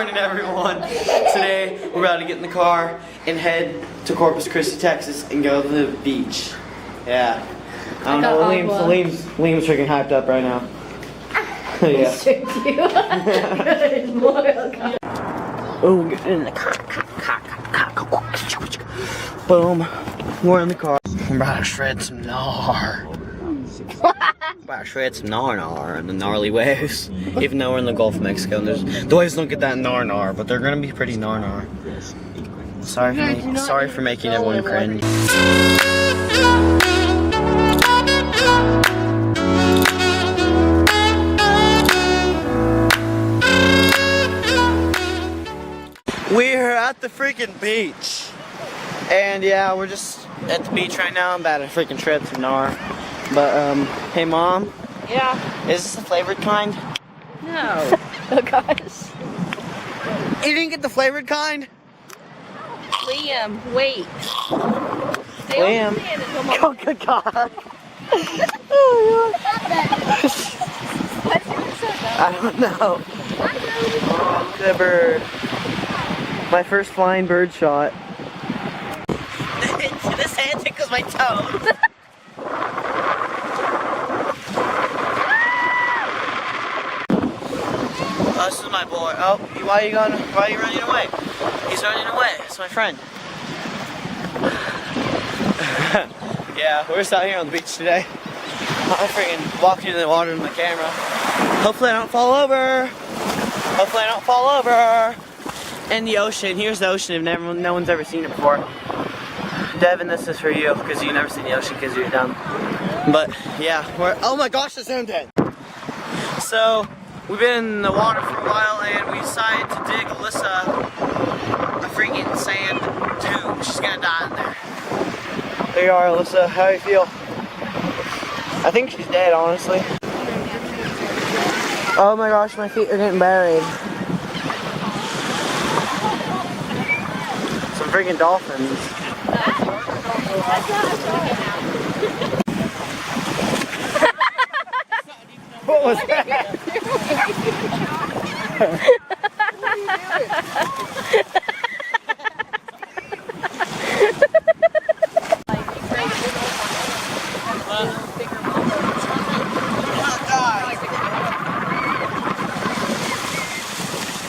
morning, everyone. Today, we're about to get in the car and head to Corpus Christi, Texas, and go to the beach. Yeah. I don't know, Liam's freaking hyped up right now. Yeah. Oh, get in the car. Boom. We're in the car. We're about to shred some gnar. About to shred some gnar in the gnarly waves. Even though we're in the Gulf of Mexico, and the waves don't get that gnar, but they're gonna be pretty gnar. Sorry for making everyone cringe. We're at the freaking beach. And yeah, we're just at the beach right now. I'm about to freaking shred some gnar. But, hey Mom? Yeah? Is this the flavored kind? No. Oh gosh. You didn't get the flavored kind? Liam, wait. Liam. Oh good God. I don't know. Oh, the bird. My first flying bird shot. This hand tickles my toe. Oh, this is my boy. Oh, why are you running away? He's running away. It's my friend. Yeah, we're just out here on the beach today. I'm freaking walking in the water with my camera. Hopefully I don't fall over. Hopefully I don't fall over. And the ocean. Here's the ocean if no one's ever seen it before. Devin, this is for you because you've never seen the ocean because you're dumb. But yeah, oh my gosh, the sound dead. So we've been in the water for a while and we decided to dig Alyssa a freaking sand tomb. She's gonna die in there. There you are, Alyssa. How do you feel? I think she's dead, honestly. Oh my gosh, my feet are getting buried. Some freaking dolphins. What was that?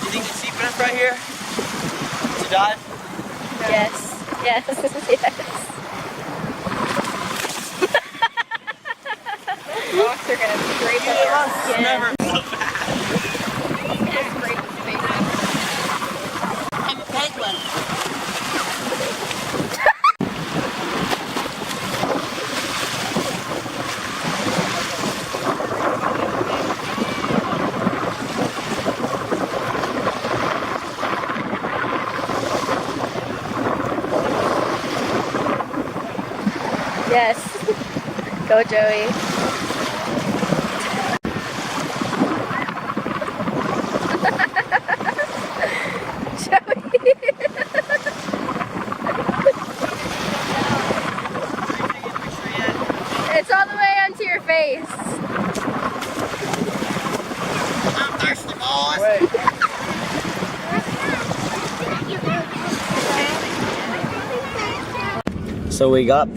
You think it's deep enough right here to dive? Yes. Yes. Yes. Rocks are gonna scrape at your skin. Never. I'm a penguin. Yes. Go, Joey. It's all the way onto your face. I'm thirsty, boys. So we got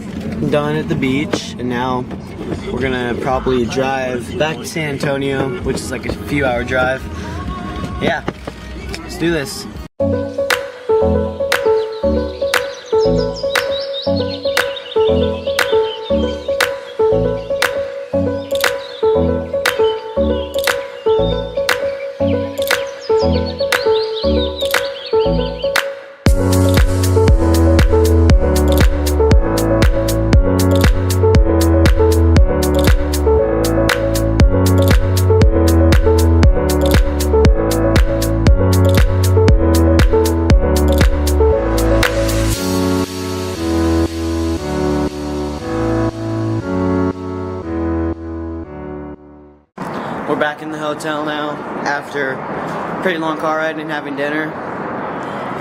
done at the beach and now we're gonna probably drive back to San Antonio, which is like a few-hour drive. Yeah, let's do this. We're back in the hotel now after a pretty long car ride and having dinner.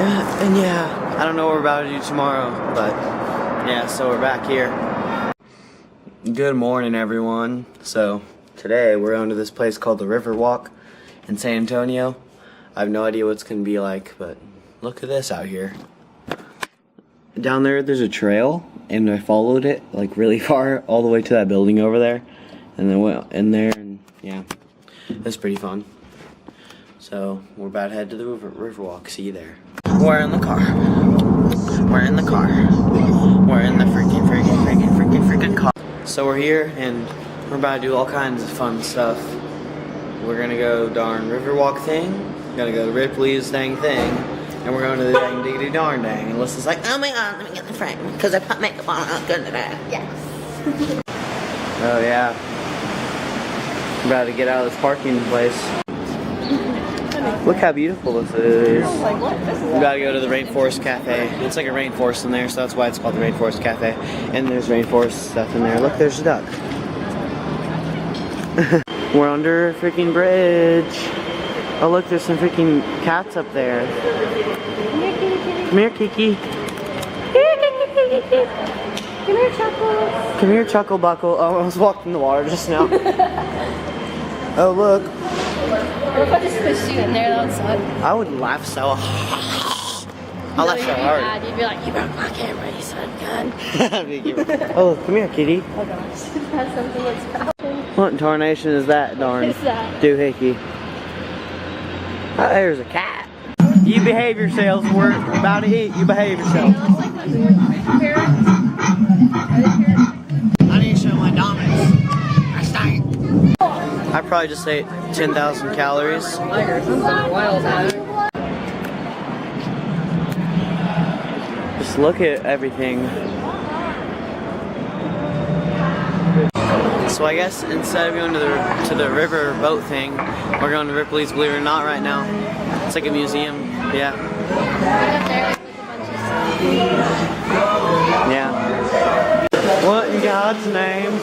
And yeah, I don't know what we're about to do tomorrow, but yeah, so we're back here. Good morning, everyone. So today we're going to this place called the River Walk in San Antonio. I have no idea what it's gonna be like, but look at this out here. Down there's a trail, and I followed it like really far all the way to that building over there, and then went in there, and yeah, that's pretty fun. So we're about to head to the river walk. See you there. We're in the car. We're in the car. We're in the freaking car. So we're here, and we're about to do all kinds of fun stuff. We're gonna go darn Riverwalk thing. We're gonna go to Ripley's dang thing. And we're going to the dang diggity darn dang. And Alyssa's like, oh my god, let me get the frame. Because I put makeup on, I'm good today. Yes. Oh yeah. We're about to get out of this parking place. Look how beautiful this is. We gotta go to the Rainforest Cafe. It's like a rainforest in there, so that's why it's called the Rainforest Cafe. And there's rainforest stuff in there. Look, there's a duck. We're under a freaking bridge. Oh look, there's some freaking cats up there. Come here, Kiki. Come here, Chuckles. Come here, Chuckle Buckle. Oh, I was walking in the water just now. Oh look. What if I just pushed you in there? That would suck. I would laugh so hard. I'll laugh so hard. You'd be like, you broke my camera, you son of a gun. Oh, come here, kitty. Oh gosh. That's something that's happening. What in tarnation is that, darn? What is that? Doohickey. Oh, there's a cat. You behave yourselves. We're about to eat. You behave yourself. It looks like my parents. I need to show my dominance. I stank. I probably just ate 10,000 calories. Just look at everything. So I guess instead of going to the river boat thing, we're going to Ripley's, believe it or not, right now. It's like a museum. Yeah. Yeah. What in God's name?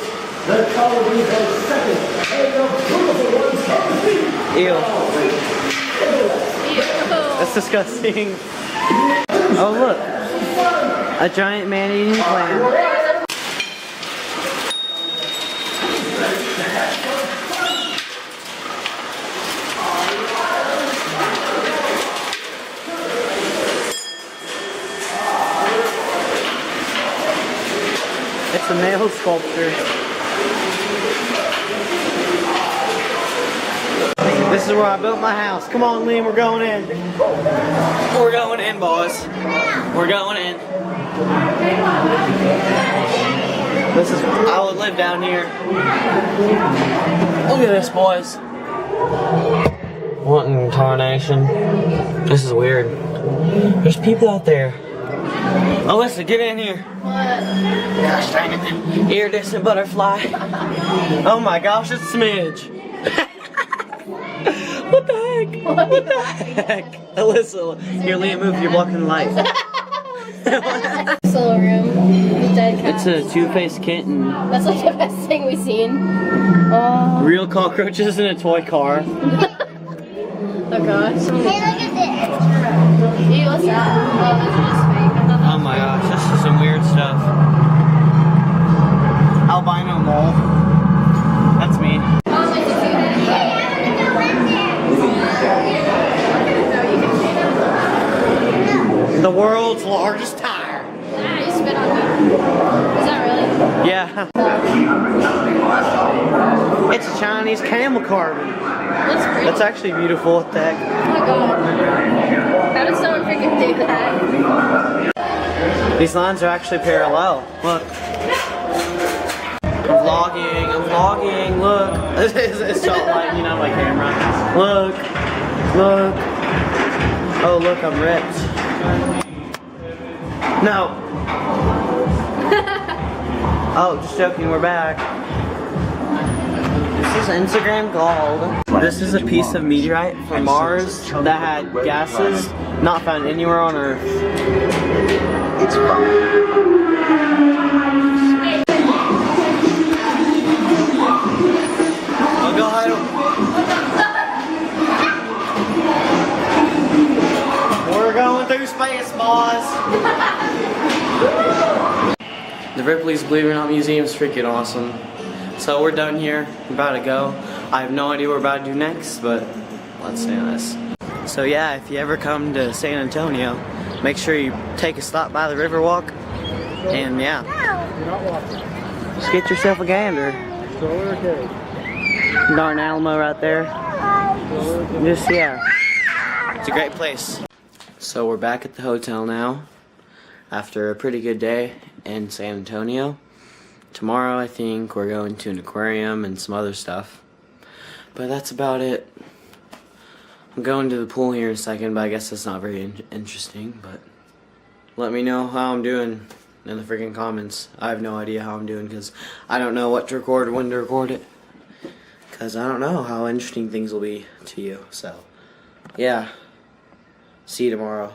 Ew. That's disgusting. Oh look. A giant man-eating clam. It's a nail sculpture. This is where I built my house. Come on, Liam, we're going in. We're going in, boys. We're going in. This is, I would live down here. Look at this, boys. What in tarnation? This is weird. There's people out there. Alyssa, get in here. What? Gosh dang it. Iridescent butterfly. Oh my gosh, it's Smidge. What the heck? What the heck? Alyssa, here, Liam, move. You're blocking the light. Solo room with dead cats. It's a two-faced kitten. That's like the best thing we've seen. Real cockroaches in a toy car. Oh gosh. Hey, look at this. Hey, what's that? Oh, those are just fake. Oh my gosh, this is some weird stuff. Albino mole. That's me. The world's largest tire. Ah, you spit on me. Is that really? Yeah. It's a Chinese camel carving. That's pretty. That's actually beautiful. What the heck? Oh my god. How did someone freaking do that? These lines are actually parallel. Look. I'm vlogging, look. It's all lighting up my camera. Look. Oh, look, I'm ripped. No. Oh, just joking, we're back. This is Instagram gold. This is a piece of meteorite from Mars that had gases not found anywhere on Earth. It's fun. Oh God. We're going through space, boys. The Ripley's Believe It or Not Museum is freaking awesome. So we're done here. We're about to go. I have no idea what we're about to do next, but let's see on this. So yeah, if you ever come to San Antonio, make sure you take a stop by the Riverwalk. And yeah, just get yourself a gander. Darn Alamo right there. Just yeah, it's a great place. So we're back at the hotel now after a pretty good day in San Antonio. Tomorrow I think we're going to an aquarium and some other stuff. But that's about it. I'm going to the pool here in a second, but I guess that's not very interesting. But let me know how I'm doing in the freaking comments. I have no idea how I'm doing because I don't know what to record or when to record it. Because I don't know how interesting things will be to you. So, yeah. See you tomorrow.